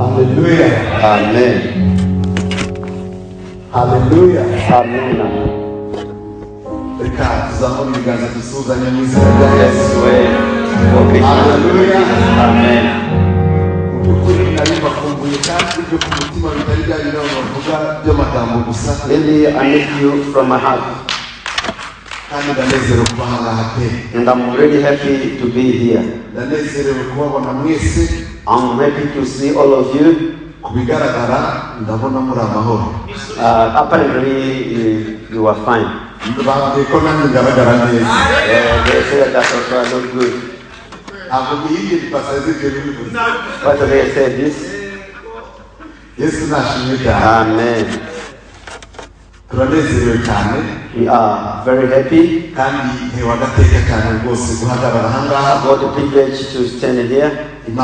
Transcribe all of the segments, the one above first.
Hallelujah. Amen. Hallelujah. Amen. Really, I need you from my heart. And I'm really happy to be here. I'm happy to see all of you. Apparently, you are fine. They say that also I look good. What do they say this? Amen. We are very happy. I got the privilege to stand here. May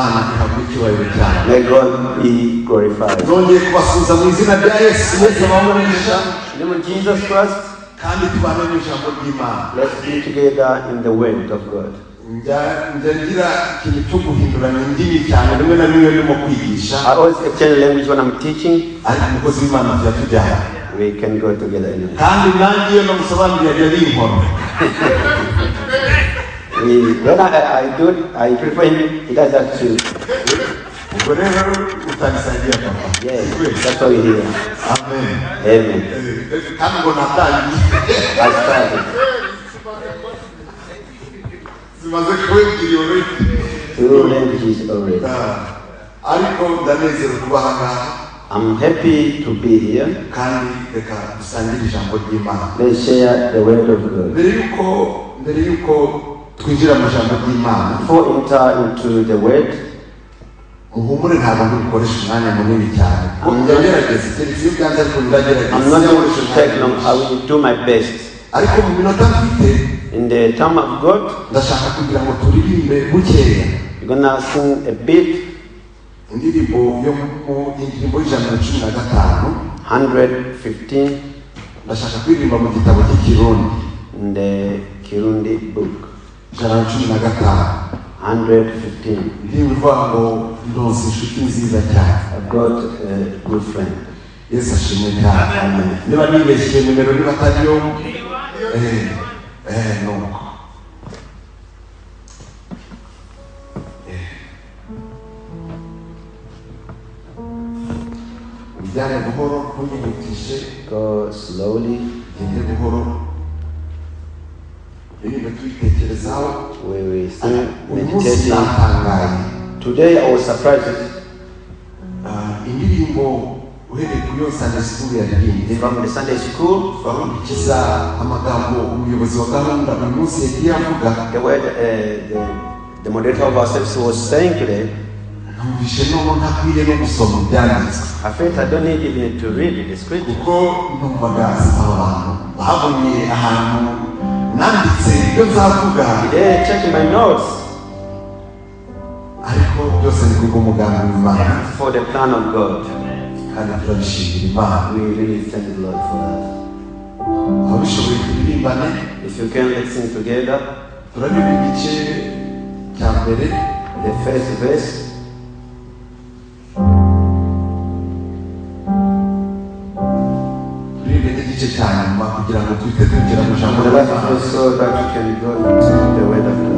God be glorified. In the name of Jesus Christ, let's be together in the word of God. I always exchange language when I'm teaching. We can go together anyway. When I prefer him, he does that too. Yes, that's what we hear. Amen. Amen. I started. Two languages already. I'm happy to be here. Let's share the word of God. Before we enter into the word, I'm not going to take long. I will do my best. In the time of God, we're going to sing a bit. 115 in the Kirundi book. 115. I've got a good friend. Amen. Go slowly. We will still meditating. Today I was surprised. From the Sunday school, the word the moderator of our service was saying today, I felt I don't need even to read the scripture. Today, checking my notes for the plan of God. We really thank the Lord for that. If you can, let's sing together. The first verse. The last verse, so that you can go into the word of God.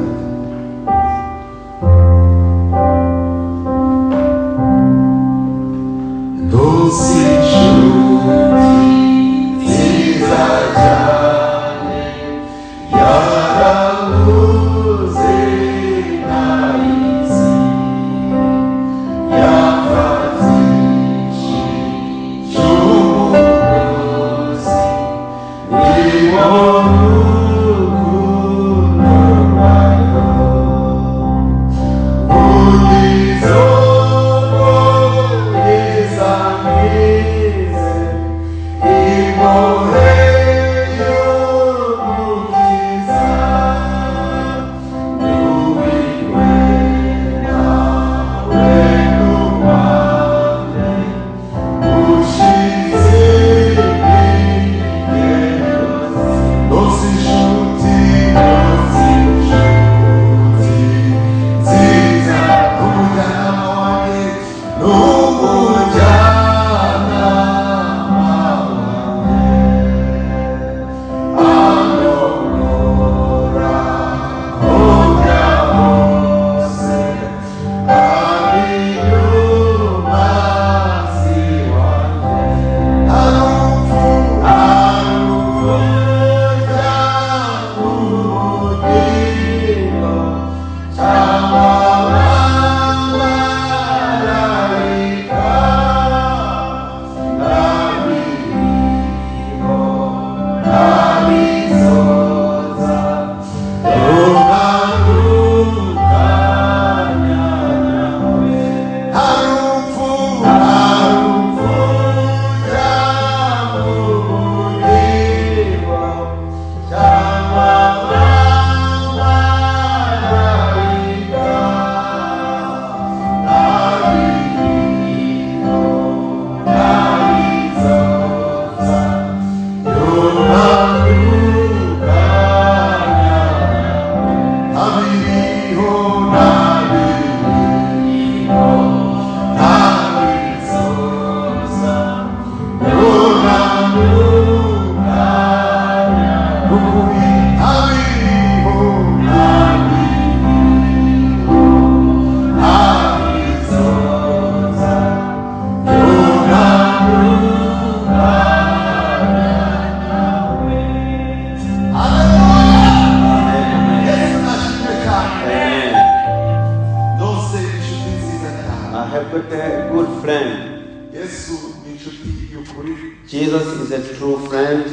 got a good friend. Yesu ni inshuti y'ukuri. Jesus is a true friend.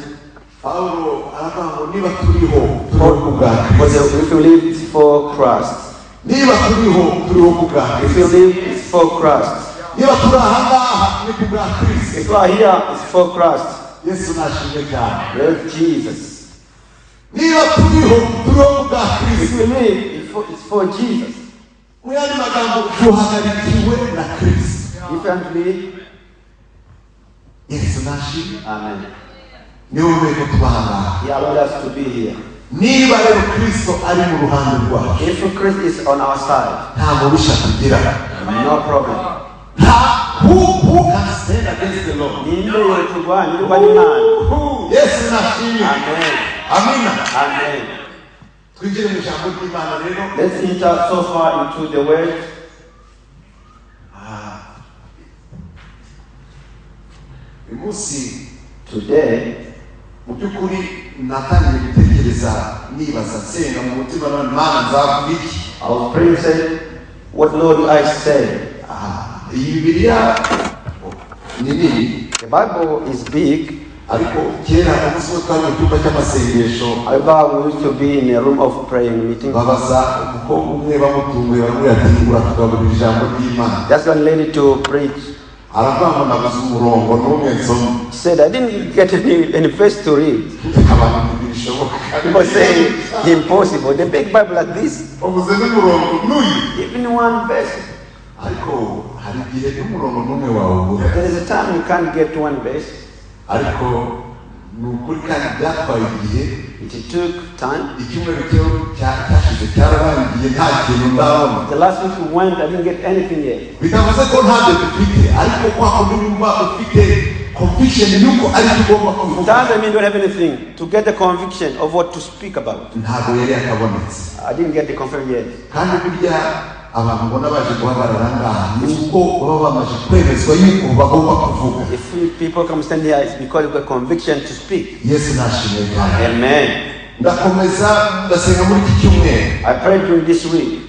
Pawulo aravuga ngo niba turiho ku bwa Kristo. If you live, it's for Christ. Niba turiho ku bwa If you Kristo. live, it's for Christ. Niba turi aha ngaha ni ku bwa Kristo. If you are here, it's for Christ. Yesu nashimwe cyane. Lord Jesus. Niba turiho ku bwa If Kristo. you live, it's for Jesus. Mu yandi magambo duhagarikiwe na Kristo. If you want to live, Yesu nashimwe. amen. Niwe ureko tubaha. He allowed us to be here. Niba rero Kristo ari mu ruhande rwacu. If Christ is on our side, Nta mubisha tugira. no problem. Who can stand against the Lord? Ninde yoturwanya irwa n'Imana. Yesu nashimwe. Amen. Amina. Amen. Twinjire mu ijambo ry'Imana rero. Let's enter so far into the word. Uyu munsi Today, mu by'ukuri natangiye gutekereza nibaza nsenga mu mutima none Mana nzavuga iki? I was praying, saying, what Lord I say? Iyi Bibiliya ni nini The Bible is big. ariko kera umunsi wo twari mu cyumba cy'amasengesho However, we used to be in a room of praying meeting. babaza kuko umwe bamutunguye baramubwira ati uratugaburira ijambo ry'Imana. Just one lady to preach. Aravuga ngo nabuze umurongo n'umwe nsoma. She said, I didn't get any verse to read. Abantu ntibishoboka. People say, impossible. The big Bible like this, Ubuze n'umurongo n'uyu. even one verse. Ariko hari igihe n'umurongo n'umwe wawubura. There is a time you can't get one verse. Ariko ni ukuri kandi byatwaye igihe. It took time. Icyumweru cyo cyashize cyararangiye nta kintu ndabona. The last week we went, I didn't get anything yet. Bitavuze ko ntabyo dufite ariko kwa kundi wumva ufite conviction yuko ari cyo ugomba kuvuga. Doesn't mean you don't have anything to get the conviction of what to speak about. Ntabwo yari yakabonetse. I didn't get the conviction yet. Kandi burya abantu mbona baje guhagarara ngaha ni uko baba bamaze kwemezwa yuko bagomba kuvuga. If people come stand here, it's because you've got conviction to speak. Yesu nashimwe cyane. Amen. Ndakomeza ndasenga muri iki cyumweru. I prayed during this week.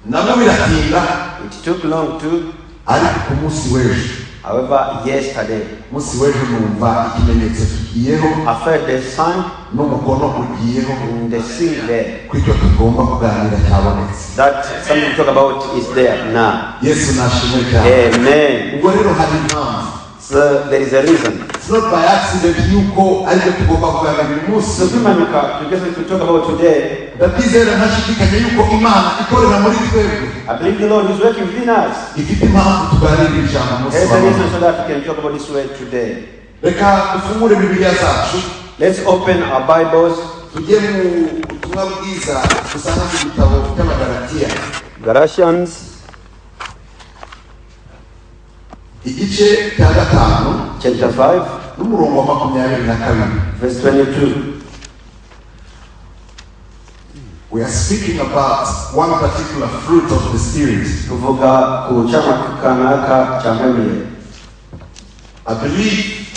Nabwo biratinda It took long too. ariko ku munsi w'ejo. However, yesterday, Munsi w'ejo numva ikimenyetso kigiyeho I felt the sun n'umukono ugiyeho and the sea there. ko icyo tugomba kuganira cyabonetse. That something to talk about is there now. Yesu nashimwe cyane. Amen. Ubwo rero hari impamvu. So there is a reason. It's not by accident yuko aribyo tugomba kuganira uyu munsi. So Bimanuka, to get to talk about today, Ndabizera ntashidikanya yuko Imana ikorera muri twebwe. I believe the Lord is working within us. Ifite impamvu tuganira ijambo umunsi There's wa a reason none. so that we can talk about this word today. Reka dufungure Bibiliya zacu Let's open our Bibles. tujye mu butumwa bwiza dusanga mu gitabo cy'Abagalatiya Galatians igice cya 5 chapter 5, n'umurongo wa 22. verse 22. We are speaking about one particular fruit of the Spirit. Tuvuga ku chama kanaka cha mwemye. I believe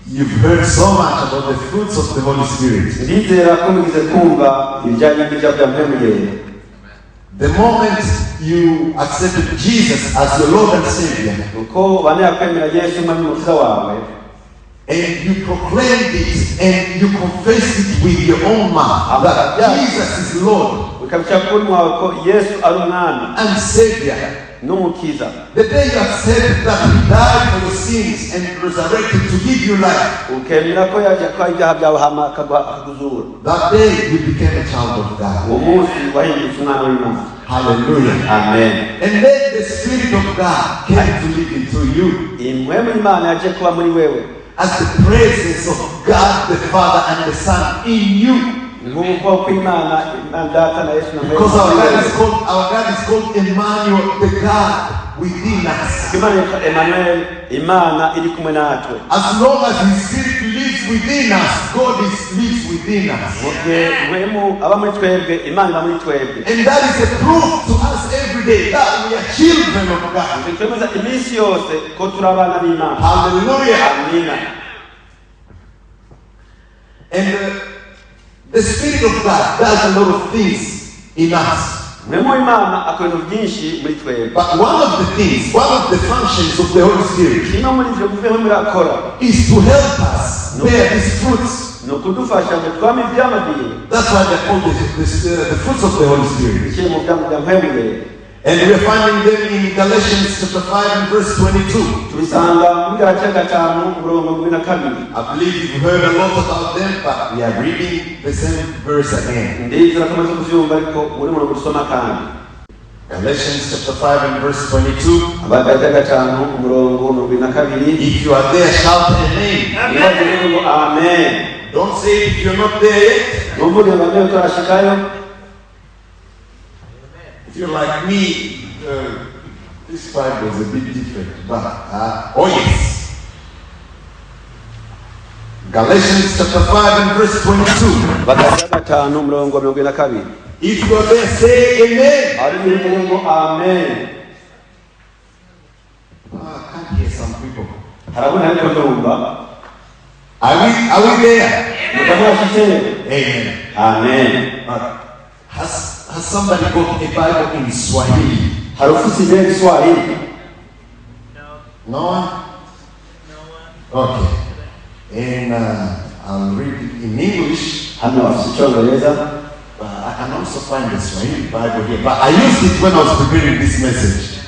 you've heard so much about the fruits of the Holy Spirit. Ndizera ko mugize kumva ibijyanye n'ibyo bya mwemye. The moment you accepted Jesus as your Lord and Savior, Uko banayakwemera Yesu mwami mukiza wawe, and you proclaimed it and you confessed it with your own mouth that Jesus is Lord ukabisha kuri mwawe ko Yesu ari umwami and Savior, n'umukiza. the day you accept that He died for your sins and resurrected to give you life, Ukemera ko yaje kwa ibyaha byawe hama akaguzura. that day you became a child of God. Uwo munsi wahindutse umwana w'Imana. Hallelujah. Amen. And then the Spirit of God came to live into you Imwemu Imana yaje kuba muri wewe. as the presence of God the Father and the Son in you. Nk'uko kw'Imana, Imana Data na Yesu na Because our God is called Emmanuel, the God within us. Imana yitwa Emmanuel, Imana iri kumwe natwe. As long as His Spirit lives within us, God lives within us. Mugihe mwemu aba muri twebwe, Imana iba muri twebwe. And that is a proof to us every day that we are children of God. Twemeza iminsi yose ko turi abana b'Imana. Hallelujah. Amina. And the Spirit of God does a lot of things in us. mwemo imana akorera byinshi muri twebwe. But one of the things, one of the functions of the Holy Spirit kimwe muri ibyo mwemo murakora is to help us bear these fruits. no kudufasha ngo twame iby'amabiri. That's why they're called the fruits of the Holy Spirit. kiri mu byambo bya mwemwe. And we're finding them in Galatians chapter 5 and verse 22. tubisanga muri Galatiya 5:22. I believe you've heard a lot about them, but we are reading the same verse again. ndizera ko mumaze kubyumva ariko uri mu gusoma kandi. Galatians chapter 5 and verse 22. Galatiya 5:22. If you are there, shout amen. Amen. Amen. Don't say if you're not there yet. Mvuge ngo turashikayo. If you're like me, this Bible is a bit different. But oh yes. Galatians chapter 5 and verse 22. Galatiya 5:22. If you're there, say amen. Amen. I can't hear some people. Harabona ariko ndumva. Are we there? Mutamwashitse. Amen. Amen. Has somebody got a Bible in Swahili? Harufu si Swahili. No one? Okay. And I'll read it in English. Hano wasichongereza. I can also find the Swahili Bible here. But I used it when I was preparing this message.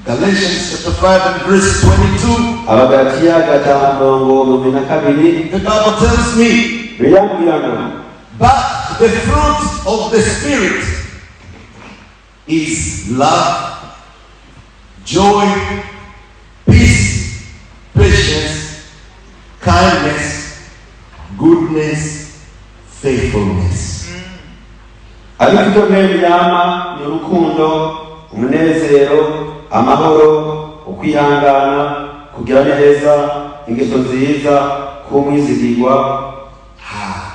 Galatians chapter 5 and verse 22. The Bible tells me, but the fruit of the Spirit is love, joy, peace, patience, kindness, goodness, faithfulness. Ariko ibyo byama ni urukundo, umunezero, amahoro, ukwihangana, kugira neza, ingeso nziza, kumwizigirwa.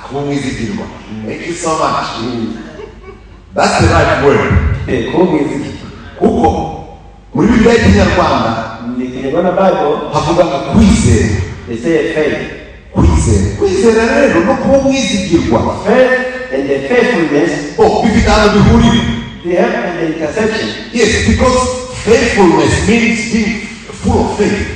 Kumwizigirwa. Thank you so much. That's the right word. Kumwizigirwa. Kuko muri Bibiliya y'Ikinyarwanda ni Kinyarwanda Bible havuga ngo kwizera. They say faith. Kwizera rero no kuba mwizigirwa. Faith and the faithfulness. Bifite ahantu bihuriye. They have an intersection. Yes, because faithfulness means being full of faith.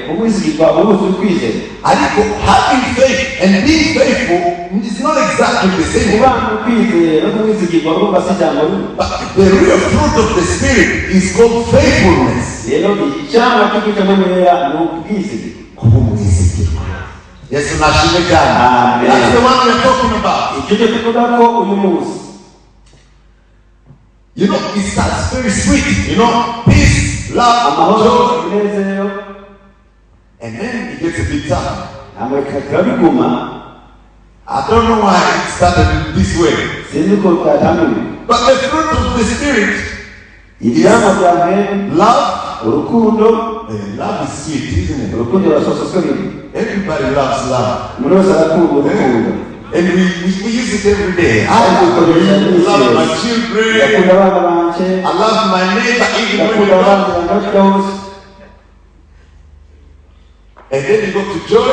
Kumwizigirwa ubuze kwizera. Ariko having faith and being faithful is not exactly the same. Kubana kwizera no kumwizigirwa urumva si jambo rimwe. But the real fruit of the Spirit is called faithfulness. Rero icyama cy'ukwizera ni ukwizigirwa. Kumwizigirwa. Yes, nashimwe cyane. That's the one we're talking about. Icyo tuvuga ko uyu munsi. You know, it starts very sweet. You know, peace, love, joy, and then it gets a bit tough. I don't know why it started this way. But the fruit of the Spirit is love. Love is sweet, isn't it? Everybody loves love. And we use it every day. I love my children. I love my neighbor even when we don't. And then you go to joy.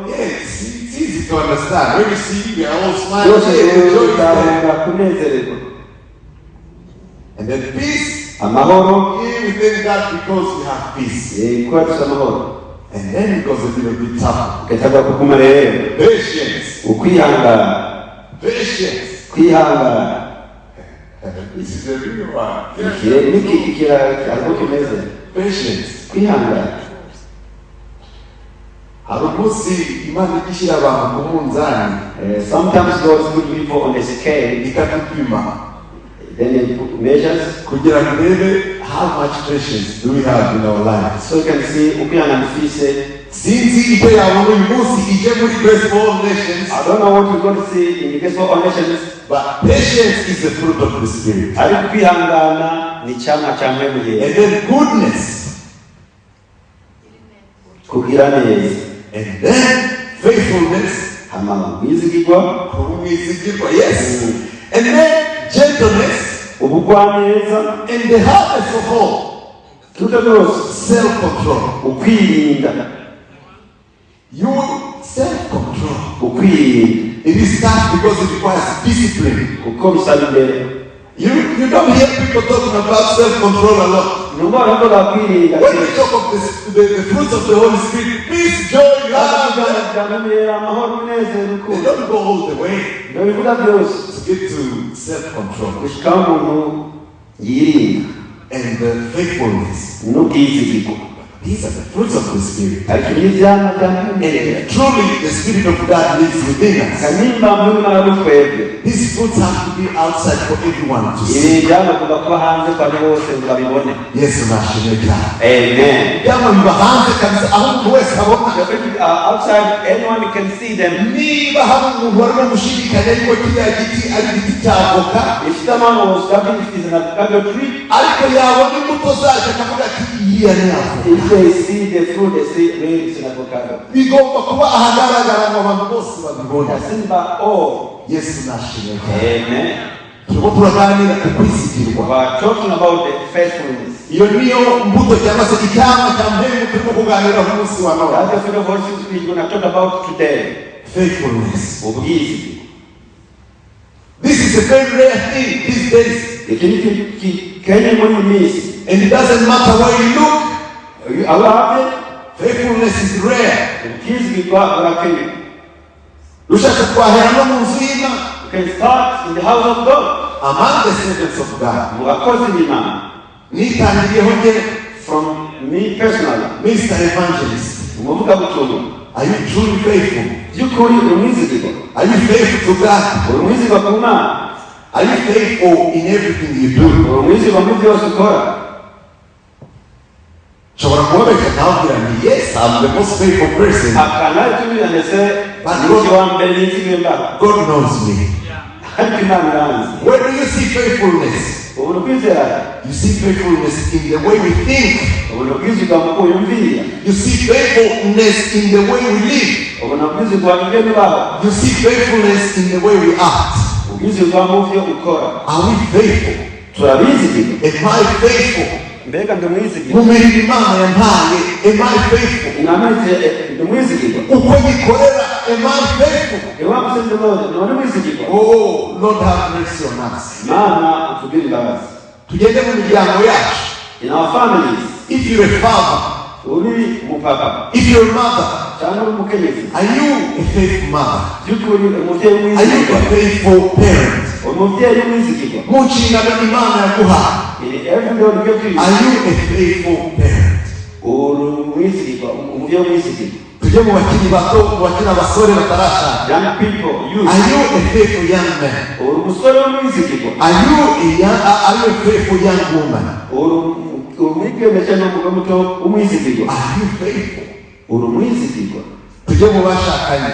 Yes, it's easy to understand. When you see we are all smiling, joy is there. And then peace. Yeah, we thank God because we have peace. And then it goes a little bit tougher. Patience. Patience. This is a real one. Patience. Sometimes God put people on a scale. Then they put measures. How much patience do we have in our life? So you can see Since I don't know what we're going to see in the case of all nations. But patience is the fruit of the Spirit. And then goodness. And then faithfulness. Yes. And then gentleness. And the hardest of all, self-control. You self-control. It is tough because it requires discipline. kuko bisaba imbere. You don't hear people talking about self-control a lot. Numva baravuga kwirinda. When we talk of the fruits of the Holy Spirit, peace, joy, love, amahoro, umunezero, they urukundo. don't go all the way Ndabivuga byose. to get to self-control gushika umuntu yirinda and faithfulness. n'ubwizigirwa. These are the fruits of the Spirit. ariko n'ivyamwa And truly, the Spirit of God lives within us. kanimba muri twebwe. These fruits have to be outside for everyone to ibi see. vyamwa kuva kuba hanze kwa bose ngo babibone. Yes, nashimye cyane. Amen. Byamwe biba hanze kabisa aho umuntu wese abona. Outside, anyone can see them. Niba hari umuntu warimo gushidikanya yuko kiriya giti ari igiti cy'avoka, If someone was talking, it is an avocado tree. ariko yabona imbuto zacyo akavuga ati iyi ni avoka. If they see the fruit, they say, really, it's an avocado. Bigomba kuba ahagaragara ngo abantu bose babibone. Simba, oh, Yesu nashimye cyane. amen. Turimo turaganira ku kwizigirwa. We are talking about the faithfulness. Iyo niyo mbuto cyangwa se icyamwa cya mbere turimo kuganira ku munsi wa none. That's the sort of what we're going to talk about today. Faithfulness. Ubwizigirwa. This is a very rare thing these days. Iki ni kenye muri iyi minsi. And it doesn't matter where you look. Aho hafi, Faithfulness is rare. ubwizigirwa burakenewe. Rushaka twahera no mu nzu y'Imana. You can start in the house of God. Among the servants of God. Mu bakozi b'Imana. Nitangiriyeho njye From me personally, Mr. Evangelist. umuvugabutumwa. Are you truly faithful? By'ukuri uri umwizigirwa. Are you faithful to God? Uri umwizigirwa ku Mana. Are you faithful in everything you do? Uri umwizigirwa mu byose ukora. Nshobora kubabeshya nkababwira nti yes, I'm the most faithful person. Akana tubira ndetse n'iki wa mbere n'iki mba. God knows me. Ariko Imana iranzi. Where do you see faithfulness? Ubona kwizera. You see faithfulness in the way we think. Ubona kwizigirwa mu kuyumvira. You see faithfulness in the way we live. Ubona kwizigirwa mu byo tubaho. You see faithfulness in the way we act. Ubwizigirwa mu byo ukora. Are we faithful? Turabizigirwa. Am I faithful? Mbega ndi umwizigirwa. Mu mirimo Imana yampaye, am I faithful? Inameze ndi umwizigirwa. Uko nyikorera, am I faithful? Ewa musenze Lord, ni umwizigirwa. Oh, Lord have mercy on us. Mana utugirire imbabazi. Tugende mu miryango yacu. In our families, If you're a father, uri umupapa if you're a mother, cyangwa uri umukenyezi, are you a faithful mother? by'ukuri umubyeyi Are you w'umwizigirwa. a faithful parent? Umubyeyi w'umwizigirwa. Mu nshingano Imana yaguhaye, Everybody byo kwisi. are you a faithful parent? Uri umwizigirwa, umubyeyi w'umwizigirwa. Tujye mu bakiri bato, mu bakiri abasore batarashaka. Young people, youth. Are you a faithful young man? Uri umusore w'umwizigirwa. Are you a faithful young woman? Uri umwigeme cyangwa umugore muto w'umwizigirwa. Are you faithful? Uri umwizigirwa. Tujye mu bashakanye.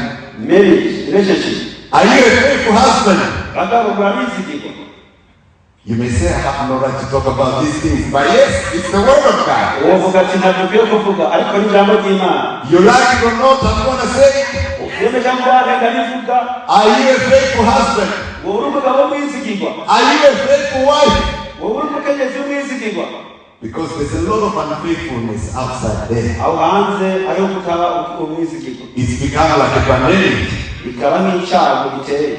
Marriage, relationship. Are you a faithful husband? Bagabo barizigirwa. You may say, I have no right to talk about these things, but yes, it's the word of God. Uvuga ati ntabwo ukwiye kuvuga ariko ni ijambo ry'Imana. You like it or not, I'm going to say it. Uyemeje ngo ndabivuga. Are you a faithful husband? Wowe uri umugabo w'umwizigirwa. Are you a faithful wife? Wowe uri umukenyezi w'umwizigirwa. Because there's a lot of unfaithfulness outside there. Aho hanze ariho kutaba umwizigirwa. It's become like a pandemic. Bikaba nk'icyago giteye.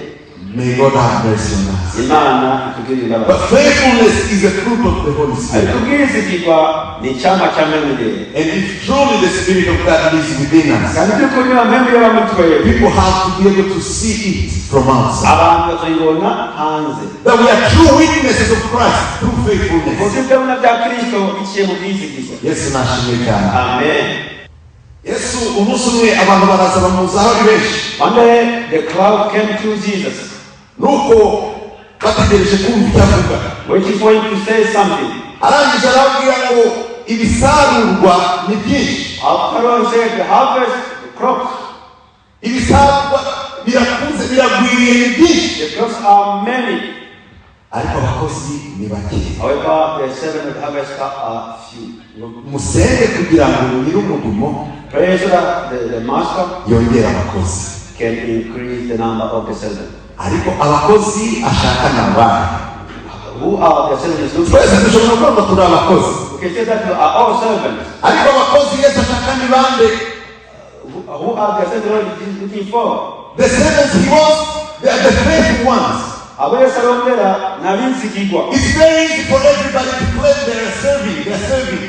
May God have mercy on us. Imana itugirire imbabazi. But faithfulness is a fruit of the Holy Spirit. Ariko ubwizigirwa ni icyamwa cya Mwene. And if truly the Spirit of God lives within us, Kandi by'ukuri niba Mwene yaba mutweye. people have to be able to see it from outside. Abantu bazayibona hanze. That we are true witnesses of Christ through faithfulness. Ubuzima bwa Kristo biciye mu bwizigirwa. Yes, nashimye cyane. Amen. Yesu umunsi umwe abantu baraza bamuzaho ari benshi. One day the crowd came to Jesus. Nuko bategereje kumva icyo avuga. Waiting for him to say something. Arangije arababwira ngo ibisarurwa ni byinshi. After all said the harvest, the crops. Ibisarurwa birakunze biragwiriye ni byinshi. The crops are many. Ariko abakozi ni bake. However, the servants of the harvest are few. Musenge kugira ngo nyir'umurimo Pray so that the master yongere abakozi. can increase the number of the servants. Ariko abakozi ashaka n'abandi. Who are the servants looking Twese for? dushobora kuvuga ngo turi abakozi. We can say that we are all servants. Ariko abakozi Yesu ashaka ni bande? Who are the servants looking for? The servants he wants, they are the faithful ones. It's very easy for everybody to claim they are serving. They are serving.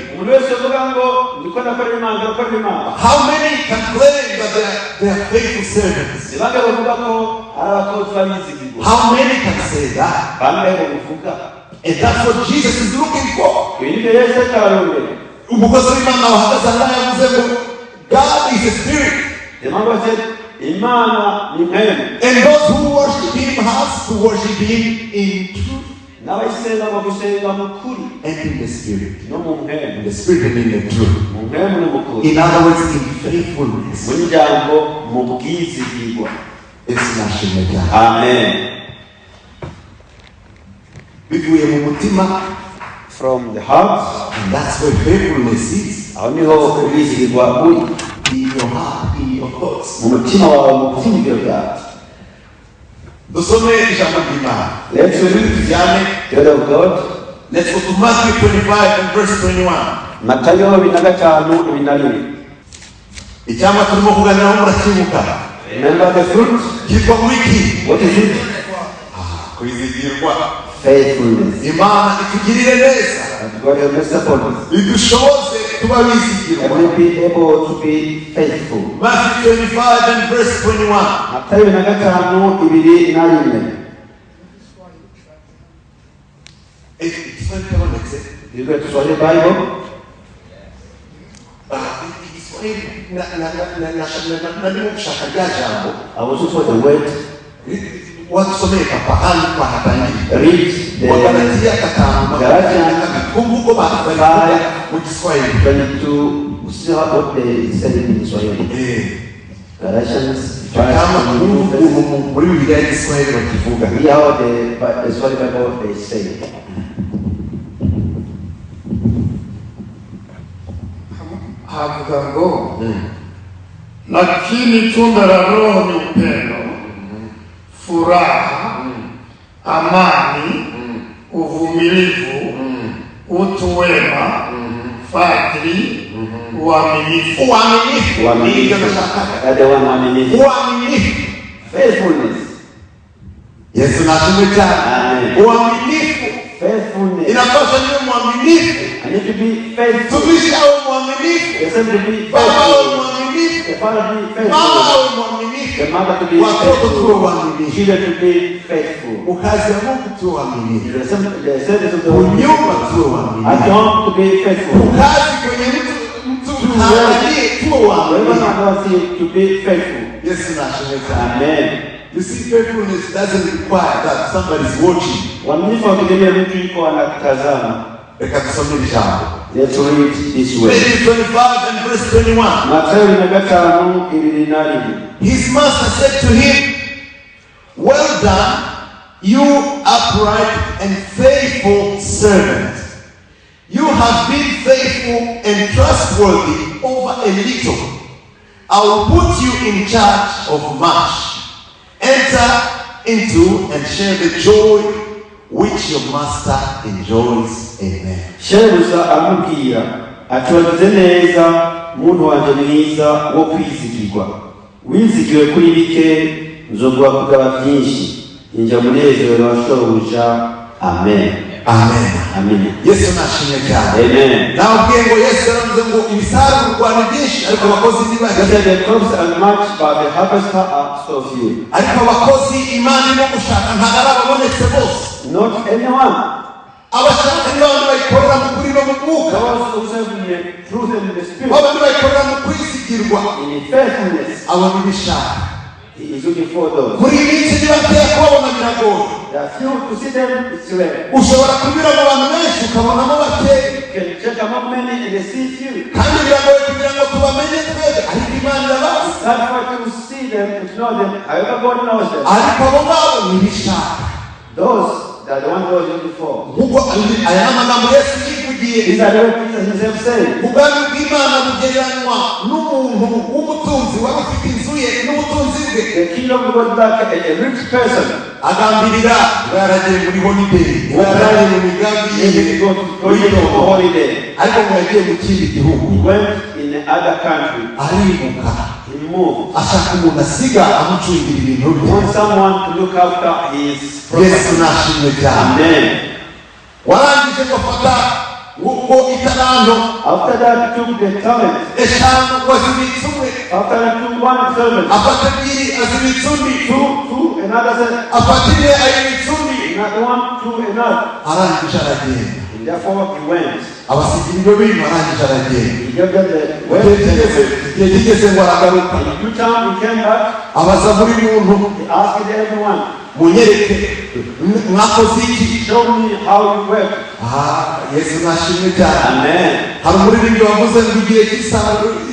How many can claim that they are faithful servants? How many can say that? And that's what Jesus is looking for. God is a spirit. And those who worship him have to worship him in truth and in the spirit. In the spirit and in the truth. In other words, in faithfulness. It's national. Amen. From the heart, and that's where faithfulness is. In your heart, in your thoughts. Let's read the word of God. Let's go to Matthew 25 and verse 21. Remember the fruit? What is it? Faithfulness. And God has mercy upon us. And we'll be able to be faithful. Matthew 25 and verse 21. You got to study the Bible? I was also for the word. Read the Galatians 5:22. We still have what they said in Swahili. Galatians 5:22. Hear how the Swahili Bible they say. Havuga ngo lakini tunda la Roho ni upendo, furaha, amani, uvumilivu, utu wema, fadhili, uaminifu. Faithfulness. Yes, Amen. Faithfulness. Inapaswa niwe mwaminifu. I need to be faithful. Tumishi awe mwaminifu. Yes, to be Baba awe faithful. mwaminifu. The father to be Mama faithful. awe mwaminifu. The mother to be Watoto tuwe faithful. waaminifu. Children to be faithful. Ukazi ya Mungu tuwe waaminifu. The service of the Unyumba tuwe at waaminifu. home to be faithful. Ukazi kwenye mtu haangalie tuwe Wherever waaminifu. I see to be faithful. Yesu nashimeka. Amen. You see, faithfulness doesn't require that somebody is watching. Uaminifu hategemea mtu yuko anatazama. Reka tusome jambo. Let's read this way. Matthew 25 and verse 21. Mathayo 25:22. His master said to him, "Well done, you upright and faithful servant. You have been faithful and trustworthy over a little. I will put you in charge of much. Enter into and share the joy which your master enjoys." Amen. Shebuja amubwira ati wagize neza muntu wanje mwiza wo kwizigirwa, wizigiwe kuri bike nzoguha kugaba byinshi, inja munezero wa shobuja. Amen. Amen. Amen. Yesu nashimye cyane. Amen. Nabwiye ngo Yesu yaravuze ngo ibisarurwa ni byinshi ariko abakozi ni bake. The crops are much, but the harvest are so few. Ariko abakozi Imana irimo gushaka ntabwo ari ababonetse bose. Not anyone. Abashaka ni abantu bayikorera mu kuri no mu mwuka. Those who serve in the truth and in the spirit. Abantu bayikorera mu kwizigirwa. In faithfulness. Abo nibishaka. He is looking for those. Muri iyi minsi niba ateye kubabona biragoye. There are few to see them, it's rare. Ushobora kunyura mu bantu benshi ukabonamo bake. You can check among many and they see few. Kandi biragoye kugira ngo tubamenye twebwe ariko Imana irabazi. That's why to see them, to know them, however God knows them. Ariko abo ngabo nibishaka. Those that are the ones who are looking for. Kuko aya magambo Yesu yivugiye. These are the way Jesus himself said. Ubwami bw'Imana bugereranywa n'umuntu w'umutunzi wari ufite inzu ye n'ubutunzi bwe. The kingdom of God like a rich person. Agambirira yaragiye muri holiday. Yaragiye mu migambi He go to holiday. ariko ngo yagiye mu kindi gihugu. He went in another country. Aribuka. He move. ashaka umuntu asiga amucungira ibintu He bye. wants someone to look after his Yesu property. nashimwe cyane. Amen. warangije gufata ubwo italanto After that, he took the talent. eshanu wazibitse umwe, After he took one servant, afata ebyiri azibitse undi, two, another servant, afata ine ayibitse undi, another one, two, another. arangije aragenda. And therefore, he went. abasigira ibyo bintu arangije aragenda. He gave them the igihe kigeze ngo aragaruka, In due time, he came back. abaza buri muntu, He asked everyone, munyereke mwakoze iki? show me how you work. Yesu nashimwe cyane. Amen. hari umuririmbyi wavuze ngo igihe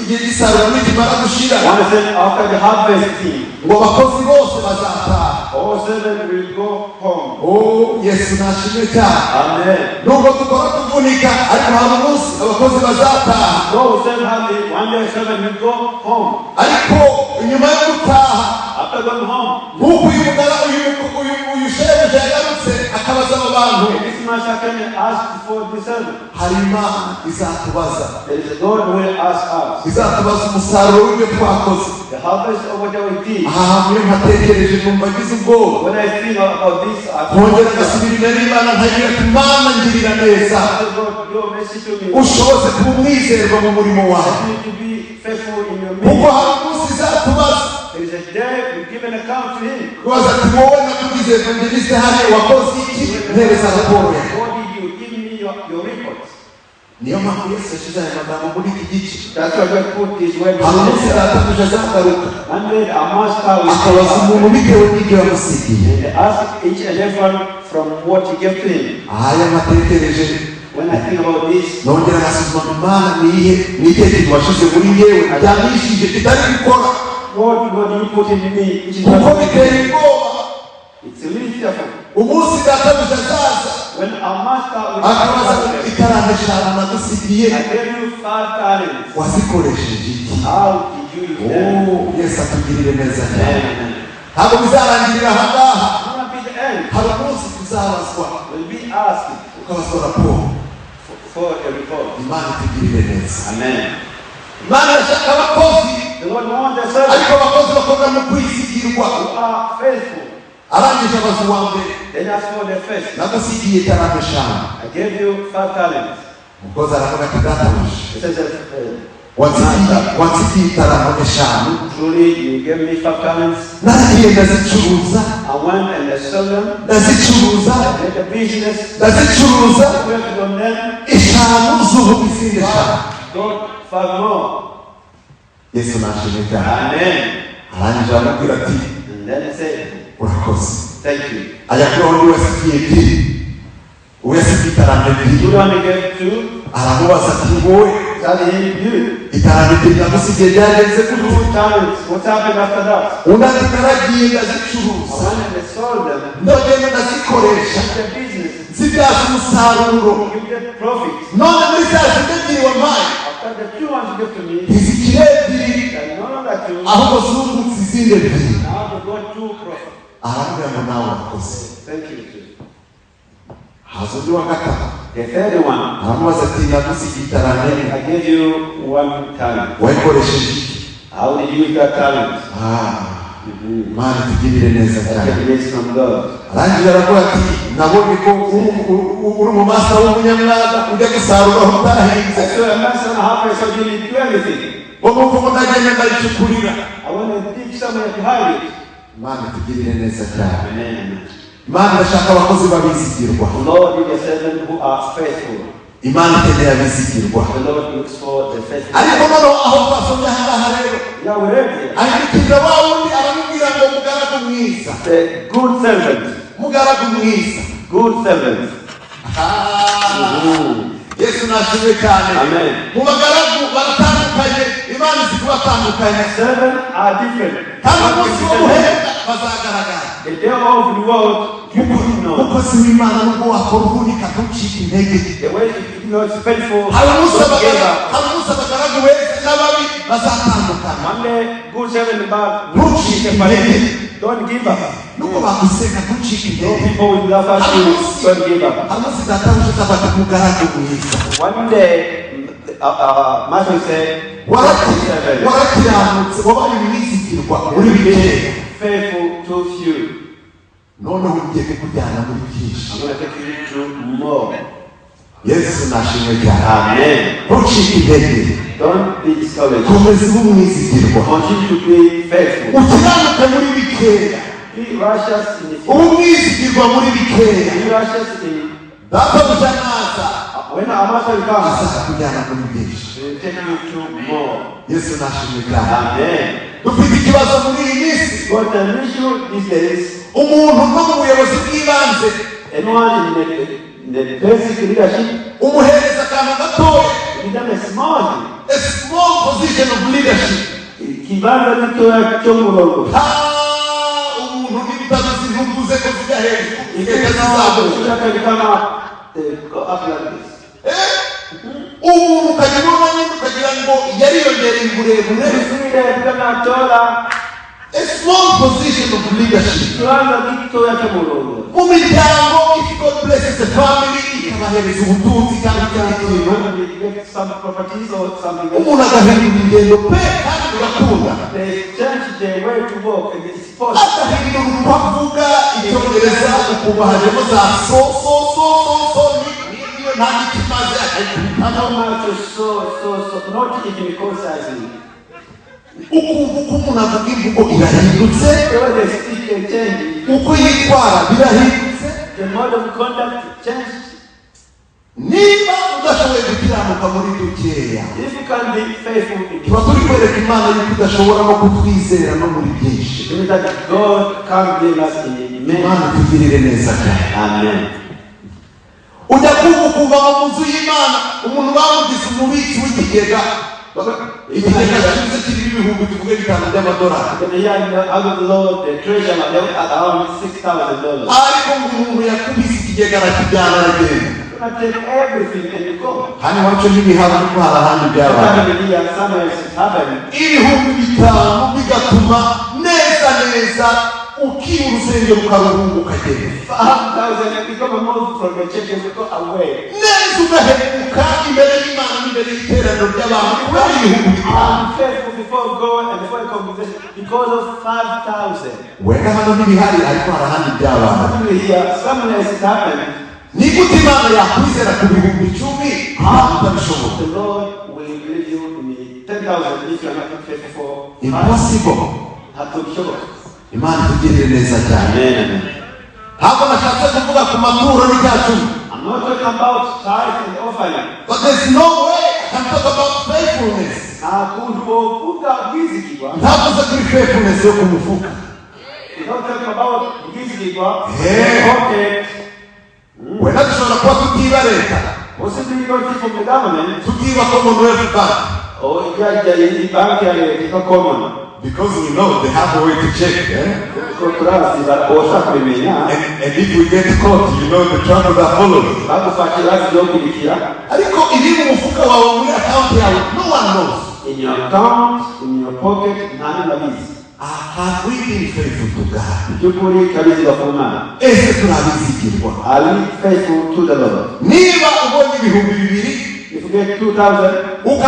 cy'isarura nikimara gushira, One said, after the harvesting, ngo abakozi bose bazataha. all seven will go home. Yesu nashimwe cyane. Amen. nubwo dukora tuvunika, ariko hari umunsi abakozi bazataha. Those seven have the one day seven will go home. ariko inyuma yo gutaha, After going home, nk'uko uyu shebuja yagarutse akabaza abo bantu, this master came and asked for the servant. hari Imana izatubaza, There is a God who will ask us izatubaza umusaruro w'ibyo twakoze. the harvest of what we did. aha hantu iyo mpatekereje numva ngize ubwoba, When I think about this, I nkongera ngasubira imbere y'Imana nkagira ati Mana ngirira neza, ask God, your mercy to me. ushoboze kuba umwizerwa mu murimo wawe, Help me to be faithful in your kuko ministry. hari umunsi izatubaza. There is a day we give an account to Him. kubaza ati wowe nakugize evangeliste hariya wakoze iki? ntereza raporo yawe. What did you give me your reports? niyo mpamvu Yesu yashyize aya magambo muri iki gice. That's why God put this word in hari umunsi there. databuja azagaruka One day a master will akabaza come umuntu bitewe n'ibyo yamusigiye. and ask each and everyone from what he gave to him. aya matekereje, When I think about this, nongera ngasuzuma Imana nihe n'icyerekezo washize muri njyewe byamwishije kitari gukora, what God you put in me, which is kuko not bitera ubwoba. it's really fearful. umunsi databuja azaza When a master will akabaza come, itarane eshanu nagusigiye I gave you 5 talents. wazikoresheje iki? How did you use them? Yesu atugirire neza cyane. Amen. ntabwo bizarangirira aha ngaha, It will not be the end. hari umunsi tuzabazwa, We'll be asked ukabazwa raporo. for a report. Imana itugirire neza. Amen. Imana irashaka abakozi, The Lord wants the servants ariko abakozi bakora mu kwizigirwa. who are faithful. arangije abaza uwa mbere, Then ask for the first. nagusigiye tarame eshanu. I gave you 5 talents. umukozi aravuga ati databuja, It says, wansigiye tarame eshanu, truly you gave me 5 talents. naragiye ndazicuruza, I went and I sold them. ndazicuruza, I made a business. ndazicuruza, I worked on them. eshanu zubu izindi eshanu. God 5 more. Yesu nashimye cyane. Amen. arangije aramubwira ati And then I said, urakoze. thank you. ajya kuri undi wasigiye ebyiri, uwo yasigiye itarame You ebyiri, only gave 2. aramubaza ati wowe Tell him you. itarame ebyiri nagusigiye byagenze gute? 2 talents. What happened after that? undi ati naragiye I ndazicuruza, went and I sold them. ndagenda ndazikoresha, It's a business. zibyaza umusaruro, You get profit. none muri za zindi ebyiri wampaye After the 2 ones you give to me, ntizikiri ebyiri, and none of that 2, ahubwo zungutse izindi ebyiri. now you got 2 profit. arambwira ngo nawe urakoze. Thank you. Too. haza undi wa gatatu, The third one, aramubaza ati nagusigiye itarame I gave you 1 talent. wayikoresheje iki? How did you use that talent? Imana itugirire neza That's cyane. a grace from God. arangije aravuga ati nabonye ko uri mu maso w'umunyamwaga ujya gusarura aho utahinze, I saw a man and a half, so you didn't do anything. ngo nuko ngo ndagenda ndayicukurira. I want to dig somewhere to hide it. Imana itugirire neza cyane. Amen. Imana irashaka abakozi babizigirwa. Lord, you are servants who are faithful. Imana ikeneye abizigirwa. The Lord looks for the faithful. ariko noneho aho twasomye aha ngaha rero, Yeah, we read here. ahindukirira wa wundi aramubwira ngo mugaragu mwiza, The good servant. mugaragu mwiza. Good servant. Yesu nashimwe cyane. Amen. mu bagaragu baratandukanye, Imana izi kubatandukanya, Servants are different. kandi umunsi wo guhembwa bazagaragara. The day of reward, you will know. umukozi w'Imana nubwo wakora uvunika ntucike intege. The way you know it's painful. hari umunsi Don't give up. abagaragu beza n'ababi bazatandukana. One day, good servant and bad Don't will be give separated. Don't give up. nubwo baguseka ntucike No intege. people will laugh at hari you. umunsi Don't give up. databuja azafata umugaragu mwiza, One day, Master said, warakiranutse wabaye umwizigirwa muri bikeya faithful to few. noneho ugiye kukujyana muri byinshi. I'm going to take you to more. Yesu nashimwe cyane. Amen. Ntucike intege. Don't be discouraged. Komeza ube umwizigirwa. Continue to be faithful. Ukiranuke muri bikeya. Be righteous in the ube umwizigirwa muri bikeya. Be righteous in databuja naza when our master comes, azakujyana muri byinshi. he will take you to more. Yesu nashimwe cyane. Amen. Dufite ikibazo muri iyi minsi. Got an issue these days. Umuntu no mu buyobozi bw'ibanze Anyone in the basic leadership, umuhereza akantu gatoya, give them a small position of leadership. kibanza gitoya cyo mu rugo. Umuntu n'ibitazi ntuvuze ko zijya hejuru. Umuntu ukagira umwanya ukagira ngo yariyongereye uburebure. A small position of leadership. Mu miryango, if God blesses the family, ikabahereza ubutunzi kandi cyangwa umuntu agahindura ingendo pe kandi urakunda. Agahindura urupavuga icyongereza ukubahajemo za so niyo nta n'ikimaze uko umuntu avuga imvugo irahindutse, uko yitwara birahindutse. Niba udashoboye gukiranuka muri dukeya, tuba turi kwereka Imana yuko udashobora no kutwizera no muri byinshi. Imana tugirire neza cyane. Amen. Ujya kuva mu nzu y'Imana, umuntu bamugize umubitsi w'ikigega, ikigega cyose kirimo ibihumbi tuvuge bitanu by'amadolari, ariko umuntu yakubise ikigega arakijyana aragenda. Hano iwacu n'ibihano ariko hari ahandi byabaye. Ibihumbi bitanu bigatuma neza ukiba urusengero ukaruhunga ukagenda neza ugahemuka imbere y'Imana n'imbere y'iteraniro ry'abantu kubera ibihumbi bitanu. Wenda hano ntibihari ariko hari ahandi byabaye. Ni gute Imana yakwizera ku bihumbi 10 utabishoboye? Impossible. Imana tugirire neza cyane. Ntabwo nashatse kuvuga ku maturo n'icyacu. I'm not talking about tithe and offering. But there's no way I'm talking about faithfulness. Ntabwo kuri faithfulness yo kumufuka. You're not talking about gizigwa. Wenda dushobora kuba tutiba leta. Possibly you don't take from the government. Tutiba Commonwealth Bank. Oh, yeah, the bank is not common. Because we know they have a way to check, And if we get caught, you know the trouble that follows. No one knows. In your account, in your pocket, have we been faithful to God? Are we faithful to the Lord? If you get 2,000, you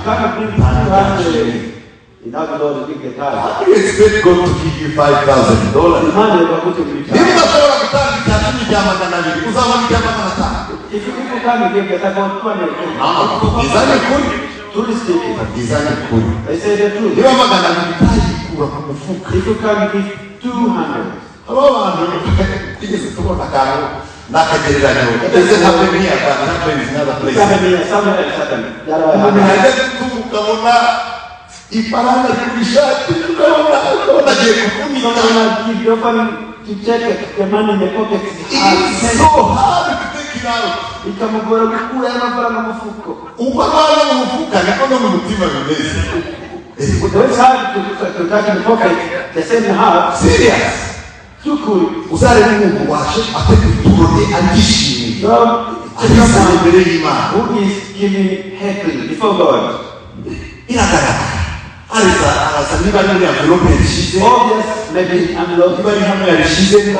cannot bring 200 without the Lord to give the tithe. How do you expect God to give you $5,000? If you people come and give the tithe of 200, they say the truth. If you come and give 200, Nakagereranya ndetse ntabwo ni akana ntabwo ni another place ukabona ifaranga y'ibishati ukabona agiye kukumira to check the money in the pocket. It's so hard to take it out. Ikamugora gukura y'amafaranga mu mufuko. Uko abana mu mufuka niko no mu mutima bimeze. It's hard to touch in the pocket. The same heart. Serious. Uzare n'umuntu waje ateguye agishimye. Who is giving happily before God? Arasa niba ari muri envelope yashize. Obvious, maybe envelope. Niba ari hamwe yashize ariko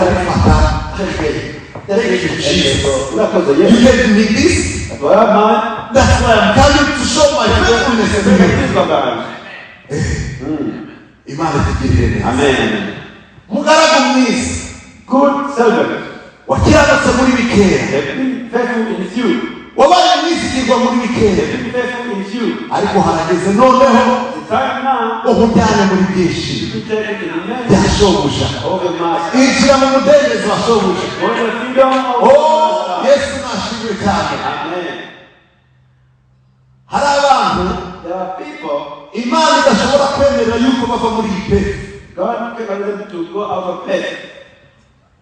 arifata. Thank you, Jesus. urakoze You yesu gave me this. That's why I'm coming to show my faithfulness to you. Imana itugirire neza. amen. Mugaragu mwiza. Good servant, Wakiranutse muri bikeya. have been faithful in few, Wabaye mwizigirwa muri bikeya. have been faithful in few. Ariko harageze noneho The time now ubujyane muri byinshi to take it in the bya name shobuja. of the master. Injira mu mudendezo wa shobuja. For the freedom of the Oh, master. Yesu nashimwe cyane. Amen. Hari abantu There are people Imana idashobora kwemerera yuko bava muri iyi pefu. God cannot let them to go out of faith.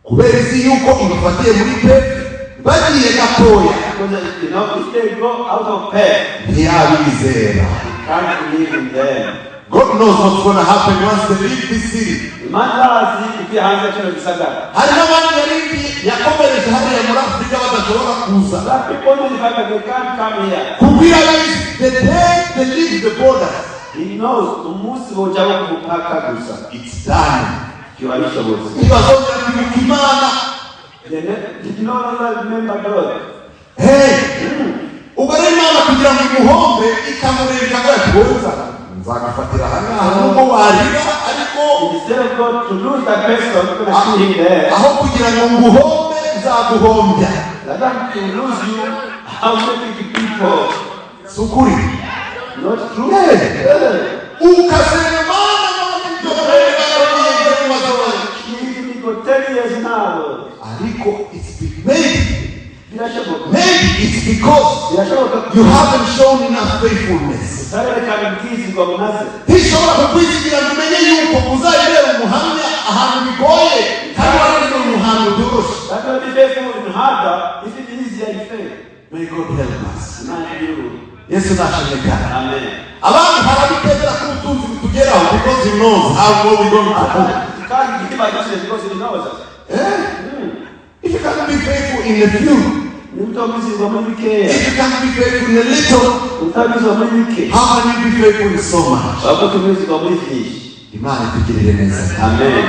Kubera izi yuko ibafatiye muri pefu bagiye gatoya Because if they go out of faith, ntiyabizera. you can't believe in them. God knows what's going to happen once they leave this city. Imana igiye hanze y'ikino gisagara. Hari n'abandi yarindi yakomereje hariya muri Afurika badashobora kuza. There are people in the fact that they can't come here. Kubwira abizi the day they leave the border, He knows umunsi bojyaho ku mupaka gusa. it's done. Kiba bishoboze. Ntibazongera kwibuka Imana. They did no longer remember God. Hey, ubwo rero Imana kugira ngo imuhombe ikamureba agakoza nzagufatira ahangaha nubwo warira ariko Instead of God to lose that person, you're going to see him there. aho kugira ngo nguhombe nzaguhombya. Rather than to lose you, how many people? Si ukuri. Not true. Ukasenga Mana ibyo barabwiye ngo bazabona. He got 10 years now. Ariko maybe Birashoboka. it's because Birashoboka. you haven't shown enough faithfulness. Utarerekana ubwizigwa bumaze. Ntishobora kukwizigira ngo umenye yuko uzayibera umuhamya ahantu bigoye kandi warabona umuhango byoroshye. That will be faithful in harder if it is easier in faith. May God help us. Not you. Yesu nashimye cyane. Amen. Abantu harabitezera ko ubutunzi butugeraho because he knows how what we going to do. You can't give by yourself because he knows us. If you can't be faithful in the few, Utabwizigwa muri bikeya. if you can't be faithful in the little, Utabwizigwa muri bike. how can you be faithful in so much? Wabwo tubwizigwa muri byinshi. Imana itugirire neza. Amen.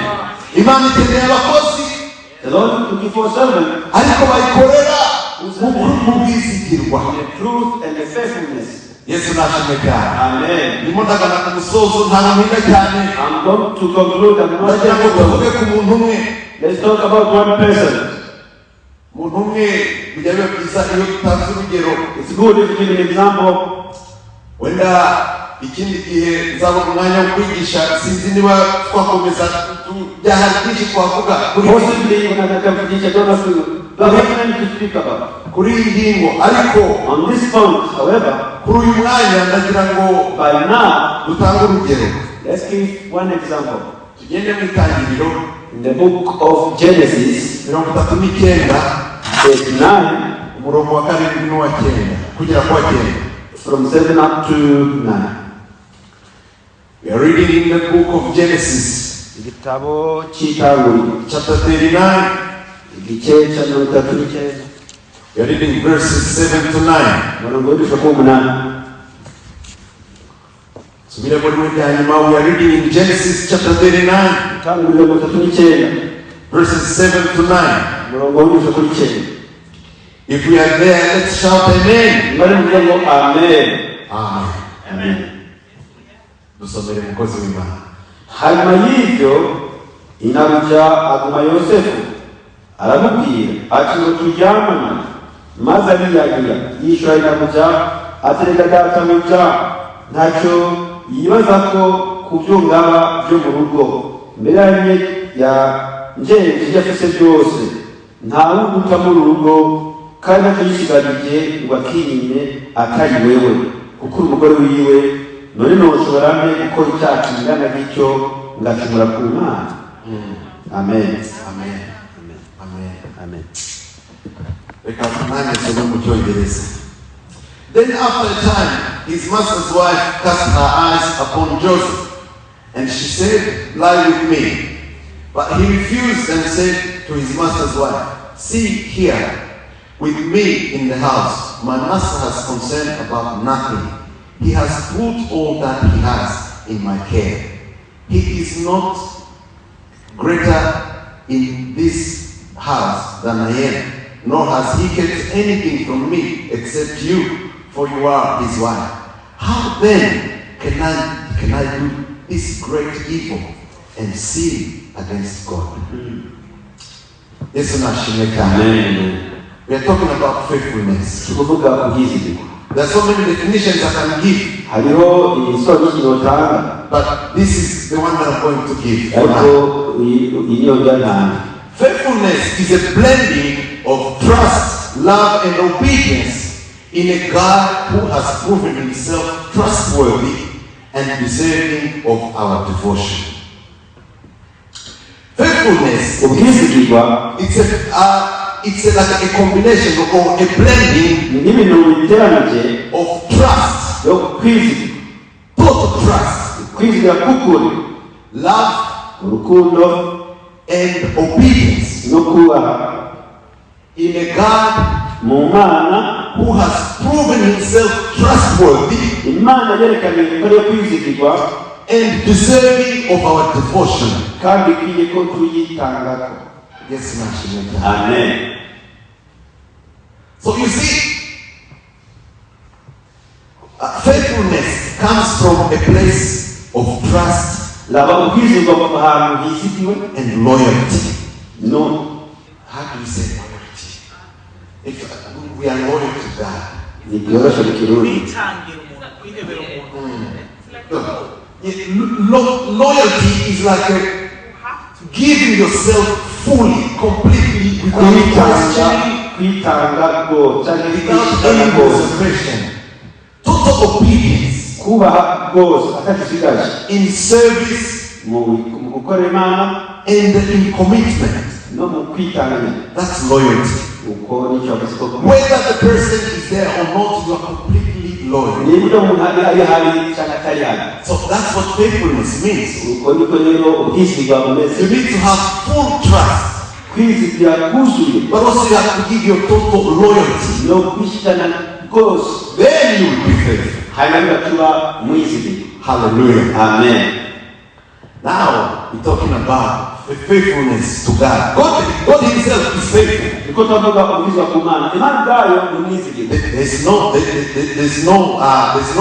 Imana ikeneye abakozi The Lord looking for servant ariko bayikorera mu bwizigirwa. the truth and the faithfulness. Yesu nashimye cyane. Amen. Ndimo ndagana ku musozo nta mpinga cyane. I'm going to conclude and not Ndagira ngo tuvuge ku muntu umwe. let's talk about one person. Umuntu umwe bijya biba byiza iyo dutanze urugero. It's good if you give an example. Wenda ikindi gihe nzabona umwanya wo kwigisha sinzi niba twakomeza byahari byinshi twavuga Possibly when I come to teach, I don't have to speak about. kuri iyi ngingo ariko On this point, however, kuri uyu mwanya ndagira ngo by now, dutange urugero. let's give one example. Tugende mu itangiriro In the book of Genesis, 39 verse 9, umurongo wa 7 n'uwa 9 kugera ku wa 9. from 7 up to 9. We are reading in the book of Genesis Igitabo cy'Itangiriro, chapter 39. igice cya 39, We are reading verses 7 to 9. umurongo w'ijana ku munani. Subira muri nyuma. We are reading in Genesis chapter 39 Itangiriro 39, verses 7 to 9. umurongo w'ijana ku icyenda. If we are there, let's shout amen. Bari mu ngo amen. Amen. Amen. Dusomere mukozi w'Imana. Hanyuma y'ibyo inaruja aguma Yosefu aramubwira ati ngo turyamane, maze ariyagira yishura inaruja ati reka databuja ntacyo yibaza ko ku byo ngaba byo mu rugo mbere ya njeje ibyo afise byose nta wundi uta muri urugo kandi atayisigarije ngo akinyime atari wewe kuko uri umugore wiwe none ntushobora mbe gukora icyaha kingana gityo ngacumura ku Mana. Amen. Amen. Amen. Amen. Reka tumane tusome mu Cyongereza. Then after a time, his master's wife cast her eyes upon Joseph, and she said, "Lie with me." But he refused and said to his master's wife, "See here, with me in the house, my master has concern about nothing. He has put all that he has in my care. He is not greater in this house house than I am, nor has he kept anything from me except you, for you are his wife. How then can I do this great evil and sin against God? Yes, Amen. we are talking about faithfulness. Tukuvuga kuhizigirwa. There are so many definitions I can give, Hariho igisobanuro kinotanga, but this is the one that I'm going to give. ariko iyo njyana. Faithfulness is a blending of trust, love, and obedience in a God who has proven himself trustworthy and deserving of our devotion. Faithfulness, Ubwizigirwa it's like a combination or a blending n'ibintu biteranije of trust, yo kwizigirwa, total trust, kwizigirwa k'ukuri, love, urukundo and obedience no kubaha in a God mu Mana. who has proven himself trustworthy Imana yerekanye ko ariyo kwizigirwa and deserving of our devotion. kandi ikwiye ko tuyitangako. Yes, Mashimeka. Amen. So you see, faithfulness comes from a place of trust Laba ubwizigirwa buva ahantu hizigiwe and loyalty. no How do you say loyalty? If we are loyal to God. ntibyoroshye mu Kirundi. Loyalty is like giving yourself fully, completely, without questioning, kwitanga go cyangwa without any reservation. Total obedience kubaha rwose atagisigaje in service mu gukora Imana and in commitment. no mu kwitanga. That's loyalty. uko nicyo avuze. Whether the person is there or not, you are completely loyal. niba umuntu ari hari cyangwa atari hari. So that's what faithfulness means. uko niko rero ubwizigirwa bumeze. You need to have full trust, kwizigira kuzuye but also you have to give your total loyalty. no kwishyirana rwose, Then you will be faithful. hanyuma bigatuma mwizigirwa. Hallelujah. Amen. Now we're talking about the faithfulness to God. God himself is faithful. Niko tuvuga ubwizigirwa ku Mana. Imana ubwayo ni umwizigirwa. There's no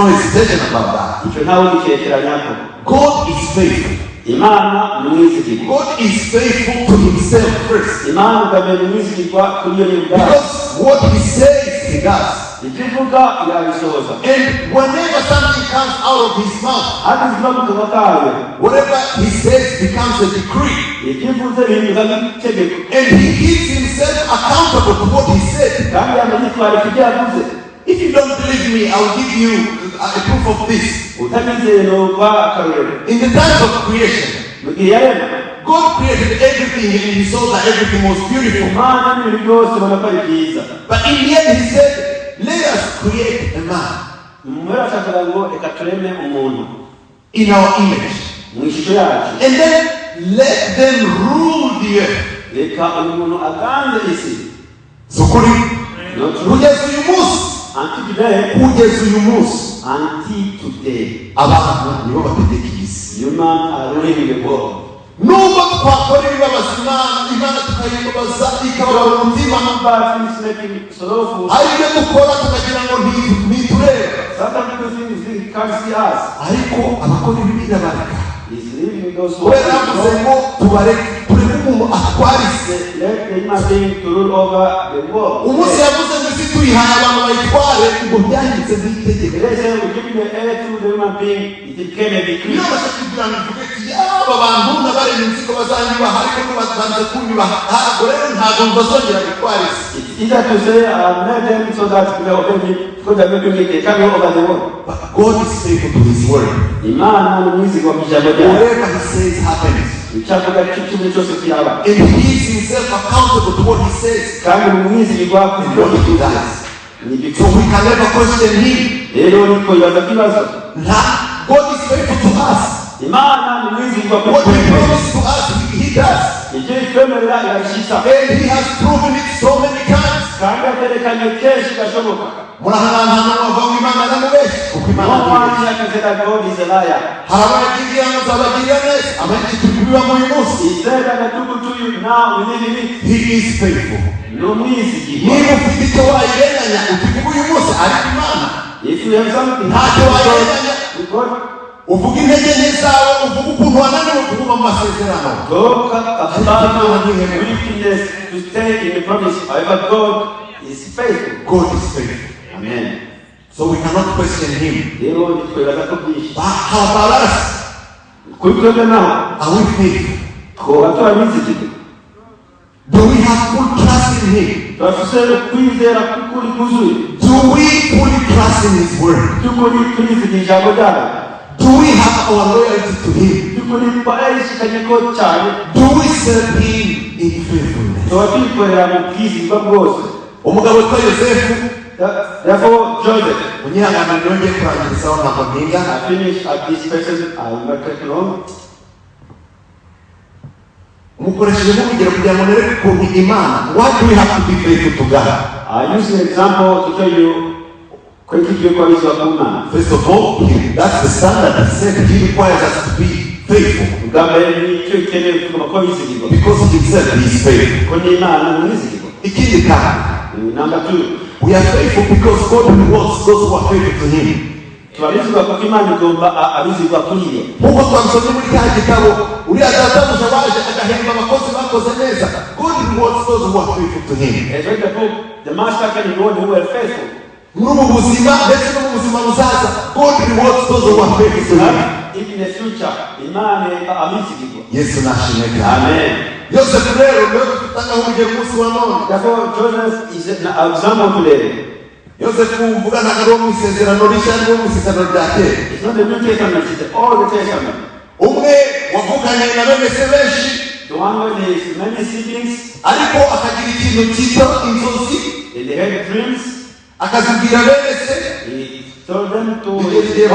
hesitation about that. icyo ntawe gikekeranyako. God is faithful. Imana ni umwizigirwa. God is faithful to himself first. Imana ubwayo ni umwizigirwa kuri yo nyine ubwayo. Because what he says, he does. ibyo uvuga irabisohoza. And whenever something comes out of his mouth, hadi ziva mu kanwa kayo, whatever he says becomes a decree. ibyo uvuze bihinduka nk'itegeko. And he keeps himself accountable to what he said. kandi yamagitwara ibyo yavuze. If you don't believe me, I'll give you a proof of this. utanyizeye nuva akarorero. In the times of creation, mu gihe yarema, God created everything and he saw that everything was beautiful. Imana n'ibintu byose ubona ko ari byiza. But in the end he said, let us create a man umwera ashakaga ngo reka tureme umuntu in our image. mu ishusho yacu, And then let them rule the earth. reka uyu muntu aganze isi. So kuri no kugeza uyu munsi, until today, kugeza uyu munsi until today, abantu nibo bategeka isi. human are ruling the world. Nubwo twakora ibibabaza Imana tukayibabaza ikababara umutima, Bad things making sorrowful. hari ibyo dukora tukagira ngo ntitureba, Sometimes people think they can't see us. ariko abakora ibibi birabareka. He's living those Kubera yavuze ngo tureke umuntu atwara isi. let the human being to rule over the world. Umunsi yavuze ngo isi tuyihaye abantu bayitware, ngo byanditse nk'itegeko. They say we're giving the air to the human being, it became a decree. Iyo bashaka kugira ngo ivuge ati aba bantu nabaremye nzi ko bazanyubaha ariko ntibatanze kunyubaha, ntabwo rero ntabwo bazongera gutwara isi. It's easier to say, let them so that they obey me, because they're making me they carry over the world. But God is faithful to his word. Imana ni mwizigirwa mu ijambo ryayo. Whatever he says happens. Icyavuga kimwe cyose kiraba. And he gives himself accountable to what he says. kandi ni umwizigirwa ku And byo what he tuvuga. does. Ni So ibyo we can never question him. rero niko bibaza kibazo. God is faithful to us. Imana ni umwizigirwa ku What he byo promised to us, he does. ibyo ikwemerera irabishitsa, and he has proven it so many times. kandi akerekanye kenshi gashoboka. Murahantu bava Imana namubeshya kuko No Imana one can say that God is a liar. harabagiye amuzabagira neza abenshi tubiba mu munsi. He said that I took to you now within a minute. He is faithful. No mwizigirwa. Niba ufite icyo wayirenganya ukivuga uyu munsi ariko Imana If you have something, ntacyo wayirenganya. God, Uvuga intege nke zawe, uvuga ukuntu wananiwe kuguma mu masezerano. God abandon weakness to stay in the promise. However, God is faithful. God is faithful. Amen. So we cannot question him. Rero nitweraga ko byinshi. How about us? Kuri twebwe naho, Are we faithful? twaba turabizigirwa. Do we have full trust in him? Turafise kwizera k'ukuri kuzuye. Do we fully trust in his word? By'ukuri turizigira ijambo ryayo. Do we have our loyalty to him? By'ukuri twarayishikanye ko cyane. Do we serve him in faithfulness? Tuba twikorera mu bwizigwa bwose. Umugabo witwa Yosefu, Therefore, Joseph, unyihanganira nongeye kurangirizaho ntabwo mpinga. I finish at this person. I will not take long. Umukoresheje nk'urugero kugira ngo nereke ukuntu Imana, why do we have to be faithful to God? I use an example to tell you quickly what is your command. First of all, that's the standard. He said he requires us to be faithful because he himself is faithful. Ikindi kandi, Number two, we are faithful because God rewards those who are faithful to him. Nk'uko twabisomye muri cya gitabo, uriya databuja waje agahemba abakozi bakoze neza. God rewards those who are faithful to him. the master can reward who are faithful. Muri ubu buzima ndetse no mu buzima buzaza, God rewards those who are faithful to him. Even in the future, Imana amizigirwa. Yesu nashimwe. Amen. Yosefu rero niwe dutanga nk'urugero umunsi wa none. Therefore, Joseph is an example today. Yosefu uvuga ntabwo ari uwo mu isezerano rishya, ari uwo mu isezerano rya kera. It's not the New Testament, it's the Old Testament. Umwe wavuganye na bene se benshi, The one with his many siblings, ariko akagira ikintu cyitwa inzozi, and they had dreams. akazibwira bene se, He told them to igihe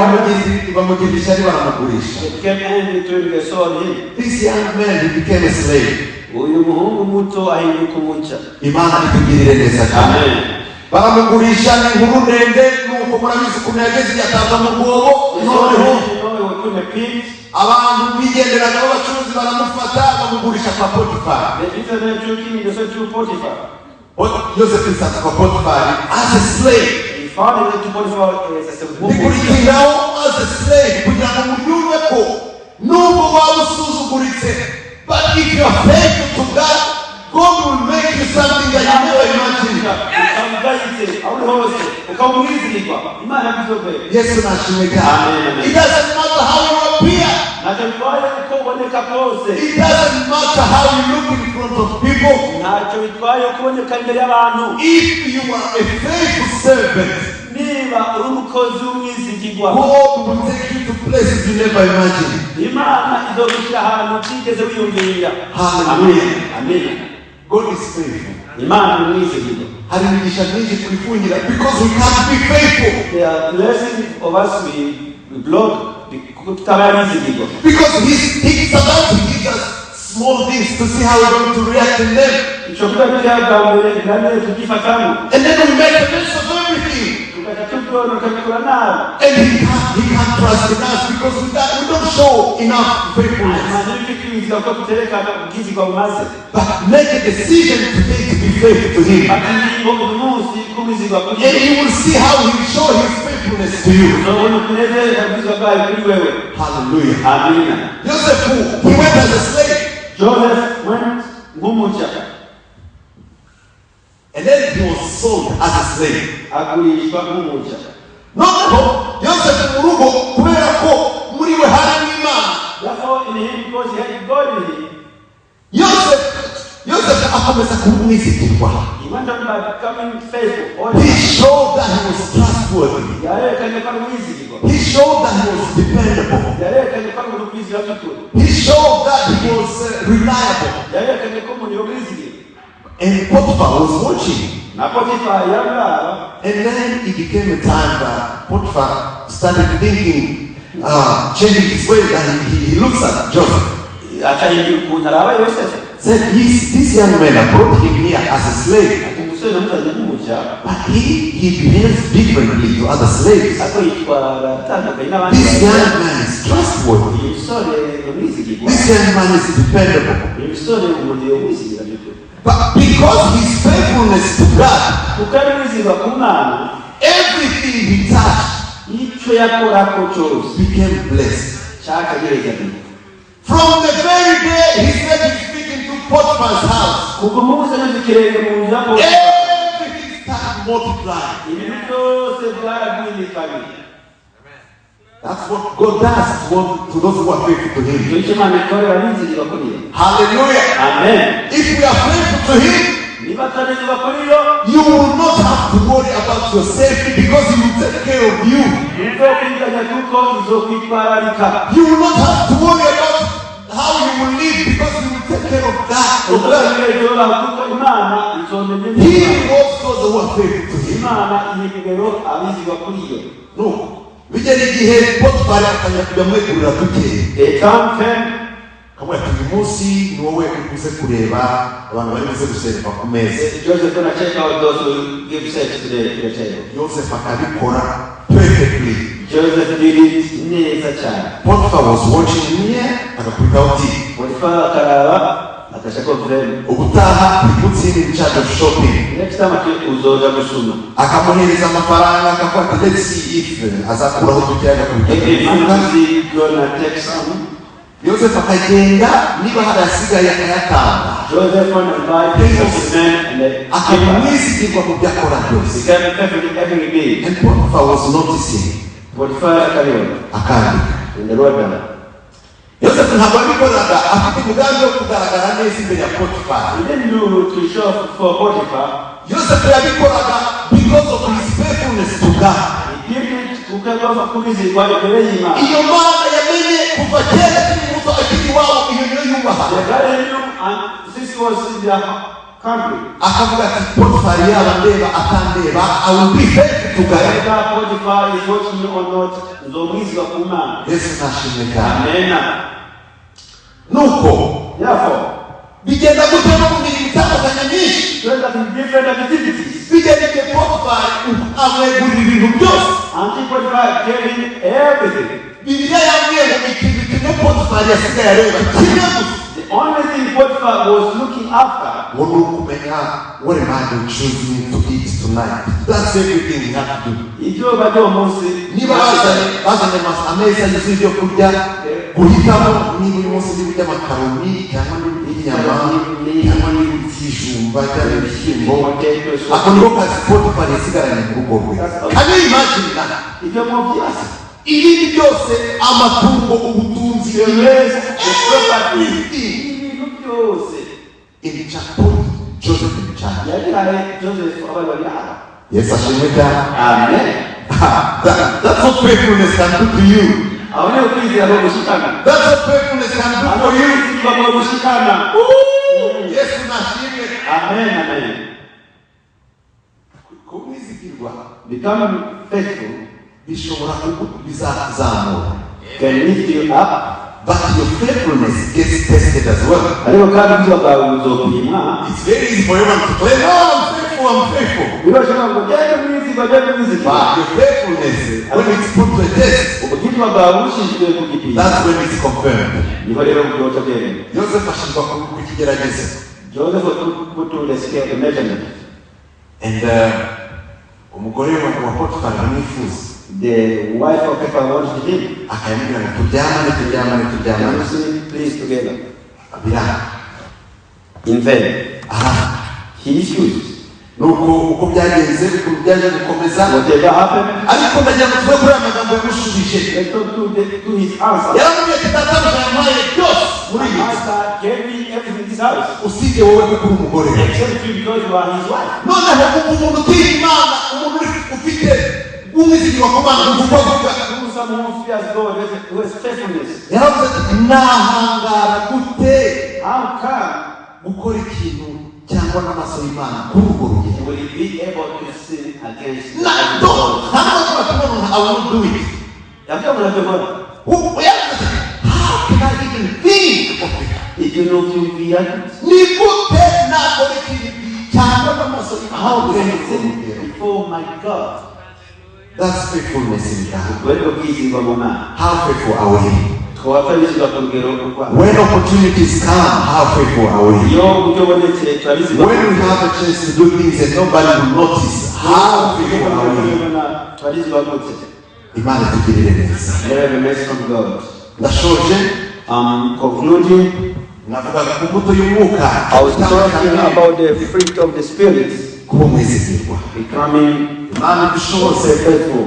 bamugirisha ari baramugurisha. It became angry to him, they sold him. This young man, he became a slave. Uyu muhungu muto ahinduka umuca. Imana itugirire neza cyane. Amen. Baramugurisha ni inkuru ndende, nuko murabizi ukuntu yageze yataza mu rwobo. Noneho abantu bigenderaga b'abacuruzi baramufata bamugurisha kwa Potifari. Yosefu isatse kwa Potifari as a slave. Bikurikiraho as a slave kugira ngo mubyumve ko nubwo waba usuzuguritse, but if you are faithful to God, God will make you something that you never imagined. Yesu nashimwe cyane. It doesn't matter how you appear. It doesn't matter how you look in front of people. If you are a faithful servant, God will take you to places you never imagined. Hallelujah. Amen. God is faithful. Hari imigisha myinshi twifungira because we can't be faithful. There are blessings of us we block because he's about to give us small things to see how we're going to react in them. And then we make a mess of everything. And he can't trust in us because we don't show enough faithfulness. But make a decision today to be faithful to him. And you will see how he will show his faithfulness to you. Hallelujah. Amen. Joseph, he went as a slave. Joseph went Gumucha. And then he was sold as a slave. Noneho Yosefu mu rugo kubera ko muri we harimo Imana. Therefore in him, because he had God in him, Yosefu akomeza kumwizigirwa. he went on by becoming faithful. He showed that he was trustworthy. He showed that he was dependable. He showed that he was reliable. And Potiphar was watching. And then it became a time that Potiphar started thinking, changing his way, and he looks at Joseph. said this young man, I brought him here as a slave. ati umusore namuzanye nk'umuja But he behaves differently to other slaves. ariko yitwara atandukanye n'abandi This baja. young man is trustworthy. uyu musore umwizigirwa, This young man is dependable. uyu musore umuntu yomwizigira by'ukuri. But because his faithfulness to God, kuko ari mwizigirwa ku Mana, everything he touched icyo yakorako cyose became blessed. cyakagereka. From the very day he said he's speaking to Potiphar's house, kuko umunsi n'ikirenge mu nzu ya Potifa, everything started multiplying. ibintu byose byaragwirikanye. That's what God does to those who are faithful to Him. icyo Imana ikorera abizigirwa kuri yo. Hallelujah. Amen. If we are faithful to Him, niba atabizigirwa kuri yo, you will not have to worry about your safety because He will take care of you. ntizokwiganya kuko izokwitwararika. You will not have to worry about how you will live because He will take care of that. uzokwiganya kuko Imana izomenya He neza. rewards those who are faithful to Him. Imana ihigero abizigirwa kuri yo. No. Bijya n'igihe Potifari akajya kujya mwegurira dukeye. Kamwe ati uyu munsi ni wowe uze kureba abantu bari buze guserva ku meza. Joseph gonna check out those who give sex to the table. Joseph akabikora perfectly. Joseph did it neza cyane. Potiphar was watching me akakubita uti. Potiphar akaraba akashaka vrema. Ubutaha ikutsini in charge of shopping. Next time uzoja gusuma. Akamuhereza amafaranga akakwata let's see if azakuraho tukyaga kubita. Gonna take some. Joseph akagenda niba harasigaye akayatanga. Joseph went and buy things and then akamwizigirwa mu byo akora byose. every day. And Potiphar was noticing. Potiphar akariona. Akandika. In the Lord down. Joseph ntabwo abikoraga afite umugambi wo kugaragara neza imbere ya Potiphar. He didn't do to show for Potiphar. Joseph yabikoraga because of his faithfulness to God. He did it ukagomba kubizigwa imbere y'Imana. Iyo Mana yamenye kuva kera kiri muto akiri iwabo iyo niyo yubaha. The guy knew and this was in their country. Akavuga ati Potiphar yaba ndeba atandeba I will be faithful to God. Whether Potiphar is watching you or not, nzomwizigwa ku Mana. Yesu nashimwe cyane. Amen. Nuko Therefore, bigenda gute no mu mirimo itandukanye myinshi. there are different activities. Bigenda igihe Potiphar amwegurira ibintu byose. Until Potiphar gave him everything. Bibiliya yambwiye ngo ikintu kimwe Potiphar yasigaye areba kimwe gusa. The only thing Potiphar was looking after What am I choosing to eat tonight? That's everything we have to do. ibyo bajya umunsi Niba bazanye ameza yuzuye ibyo kurya, guhitamo niba uyu munsi niba urya amakaroni cyangwa n'inyama cyangwa n'ibijumba cyangwa ibishyimbo, ako niko kazi Potiphar yasigaranye mu rugo rwe. Can you imagine that? ibyo mubyasi Ibindi byose amatungo, ubutunzi, everything ibintu byose in chapel Joseph in charge. yabihaye Joseph abari bari aha. Yes, ashimwe cyane. Amen. That's what faithfulness can do to you. Aho niho kwizera no gushikana. That's what faithfulness can do Aho for you. kwizera no gushikana. Yes, nashimwe. Amen, amen. Kumwizigirwa Become faithful bishobora bizakuzamura. can lift you up. But your faithfulness gets tested as well. Ariko kandi ubuzima bwawe buzopimwa. It's very easy for everyone to claim, oh, I'm faithful. Birashobora ngo jyaje mwizigwa jyaje mwizigwa. But your faithfulness, when it's put to a test, Ubuzima bwawe bushizwe ku gipimo. that's when it's confirmed. Niho rero bwota bwene. Joseph ashyirwa ku kigerageza. Joseph was put to the scale, the measurement. And umugore wa Potiphar aramwifuza. The wife of Potiphar wanted him. Akayamubwira ngo turyamane. Can you sleep please together? Biranga. In vain. He refused. Nuko uko byagenze byaje gukomeza. Whatever happened, Ariko ndagira ngo tuve kuri aya magambo yamushubije. let's go to his answer. Yaramubwiye ati databuja yampaye byose muri My iyi nzu. master gave me everything in this house. Usibye wowe kuko uri umugore. Except you because you are his wife. Noneho umuntu utinya Imana, umuntu ufite umwizigirwa ku Mana, uvuga avuga. Someone who fears God, who has faithfulness. Yaravuze ati nahangara gute How come gukora ikintu cyangwa n'amaso y'Imana kuri urwo rugero. will he be able to sin against Ntabwo I will not do it. Yabyo murabibona. How can I even think of it? ibintu byumvira ni gute nakora ikintu cyangwa n'amaso how can I sin before my God? That's faithfulness in God. Kwenda kwizigwa mu Mana. How faithful are we? Twafanyizwa ku rugero rwa. When opportunities come, how faithful are we? Iyo buryo bonetse twabizigwa. When we have a chance to do things and nobody will notice, how faithful are we? Twabizigwa gute? Imana tugirire neza. Never mercy from God. Ndashoje. Concluding, navuga ku mbuto y'umwuka. I was talking about the fruit of the Spirit. Kuba umwizigirwa. Becoming Imana dushobose faithful.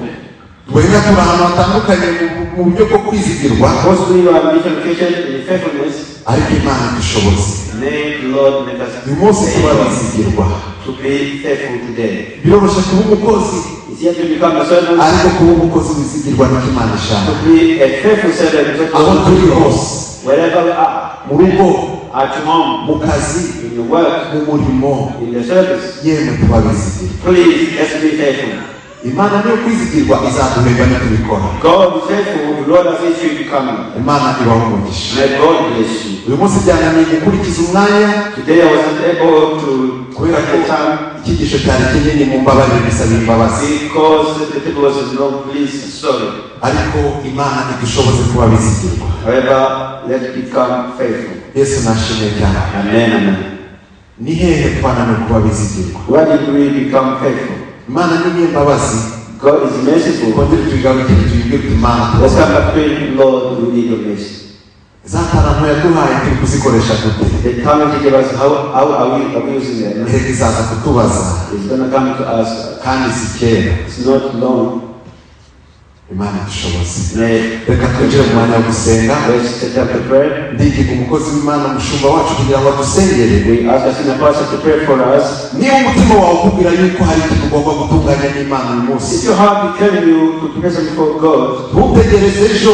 Twega turi ahantu hatandukanye mu buryo bwo kwizigirwa. Possibly you are education in faithfulness. Ariko Imana dushobose. May the Lord make us uyu munsi tuba bizigirwa. To be faithful today. Biroroshye kuba umukozi. It's yet to become a servant. Ariko kuba umukozi wizigirwa n'icyo Imana ishaka. To be a faithful servant. Aho turi hose. Wherever we are. Mu rugo. At home. Mu kazi. In the work. Mu murimo. In the service. Yemwe tuba bizigirwa. Please, let's be faithful. Imana niyo kwizigirwa izaduhemba nitubikora. God is faithful. The Lord has said you become. Imana ibaho umugisha. May God bless you. Uyu munsi byananiye gukurikiza umwanya. Today I wasn't able to kubera ko icyigisho cyari kinini mu mbabarire bisaba imbabazi. Because the people was no please sorry. Ariko Imana idushoboze kuba bizigirwa. However, let's become faithful. Yesu nashimye cyane. Amen, amen. Ni hehe twananiwe kuba bizigirwa? Why did we become faithful? Imana ni imbabazi. God is merciful. Let's come back to Him, Lord, we need your mercy. Zatara yaduhaye turi kuzikoresha gute? The talent He gave us, how are we using them? Izaza kutubaza. It's going to come to us. Kandi si kera. It's not long. Imana dushoboze. Reka twinjire mu mwanya wo gusenga. Let's set up the prayer. Ndigiga umukozi w'Imana umushumba wacu kugira ngo adusengere. We ask us in the pastor to pray for us. Niba umutima wawe ukubwira yuko hari ikintu ugomba gutunganya n'Imana uyu munsi. If your heart is telling you to present before God, ntutegereze ejo.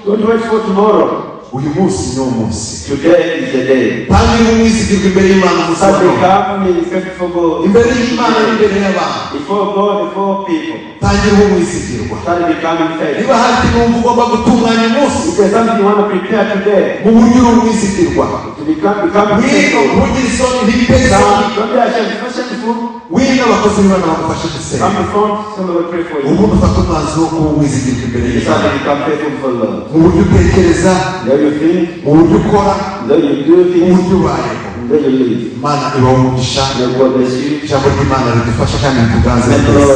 Don't wait for tomorrow. Uyu munsi ni umunsi. Today is the day. Tangira umwizigirwa imbere y'Imana umusabano. Imbere y'Imana n'imbere y'abantu. Before God, before people. Tangira umwizigirwa. Niba hari ikintu wumva ugomba gutunganya umunsi. If there's something you want to prepare today. Mu buryo uri umwizigirwa. To become faithful. Ntugire isoni ntibiteze isoni. Don't be ashamed. Wina abakozi b'Imana bagufashe gusenga. Come before someone will pray for you. Ubundi ufata umwanzuro wo kuba umwizigirwa imbere y'Imana. Become faithful for Lord. Mu buryo utekereza. You think, mu buryo ukora, you do things, mu buryo ubayeho. you live. Imana ibaho umugisha. May God bless you. Ijambo ry'Imana ridufasha kandi rituganze neza.